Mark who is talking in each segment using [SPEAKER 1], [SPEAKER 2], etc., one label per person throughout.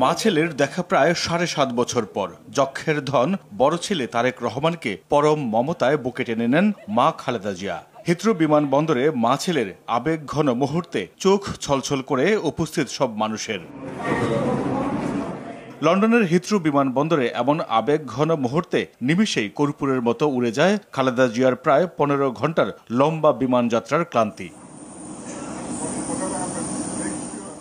[SPEAKER 1] মা ছেলের দেখা প্রায় 7.5 বছর পর যক্ষের ধন বড় ছেলে তারেক রহমানকে পরম মমতায় বুকে টেনে নেন মা খালেদা জিয়া। হিথ্রো বিমানবন্দরে মা ছেলের আবেগঘন মুহূর্তে চোখ ছলছল করে উপস্থিত সব মানুষের। লন্ডনের হিথ্রো বিমানবন্দরে এমন আবেগঘন মুহূর্তে নিমিষেই কর্পূরের মতো উড়ে যায় খালেদা জিয়ার প্রায় 15 ঘন্টার লম্বা বিমান যাত্রার ক্লান্তি।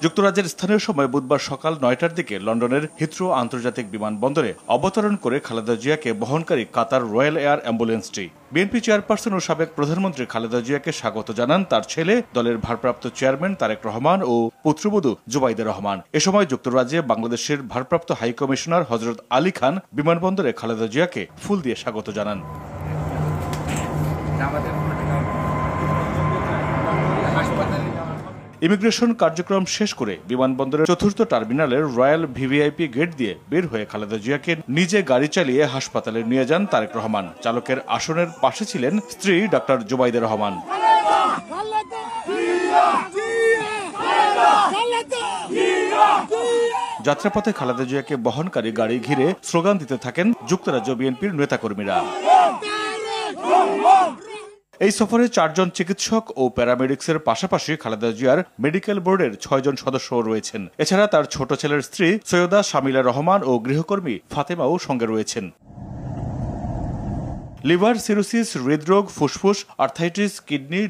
[SPEAKER 1] যুক্তরাজ্যের স্থানীয় সময় বুধবার সকাল 9টার দিকে লন্ডনের হিথ্রো আন্তর্জাতিক বিমানবন্দরে অবতরণ করে খালেদা জিয়াকে বহনকারী কাতার রয়্যাল এয়ার অ্যাম্বুলেন্সটি। বিএনপি চেয়ারপারসন ও সাবেক প্রধানমন্ত্রী খালেদা জিয়াকে স্বাগত জানান তার ছেলে, দলের ভারপ্রাপ্ত চেয়ারম্যান তারেক রহমান ও পুত্রবধূ জুবাইদা রহমান। এ সময় যুক্তরাজ্যে বাংলাদেশের ভারপ্রাপ্ত হাইকমিশনার হযরত আলী খান বিমানবন্দরে খালেদা জিয়াকে ফুল দিয়ে স্বাগত জানান। ইমিগ্রেশন কার্যক্রম শেষ করে বিমানবন্দরের চতুর্থ টার্মিনালের রয়্যাল ভিভিআইপি গেট দিয়ে বের হয়ে খালেদা জিয়াকে নিজে গাড়ি চালিয়ে হাসপাতালে নিয়ে যান তারেক রহমান। চালকের আসনের পাশে ছিলেন স্ত্রী ডাক্তার জুবাইদা রহমান। যাত্রাপথে খালেদা জিয়াকে বহনকারী গাড়ি ঘিরে স্লোগান দিতে থাকেন যুক্তরাজ্য বিএনপির নেতাকর্মীরা। এই সফরে 4 জন চিকিৎসক ও প্যারামেডিক্সের পাশাপাশি খালেদা জিয়ার মেডিকেল বোর্ডের 6 জন সদস্যও রয়েছেন। এছাড়া তার ছোট ছেলের স্ত্রী সৈয়দা শামিলা রহমান ও গৃহকর্মী ফাতেমাও সঙ্গে রয়েছেন। লিভার সিরোসিস, হৃদরোগ, ফুসফুস, আর্থাইটিস, কিডনি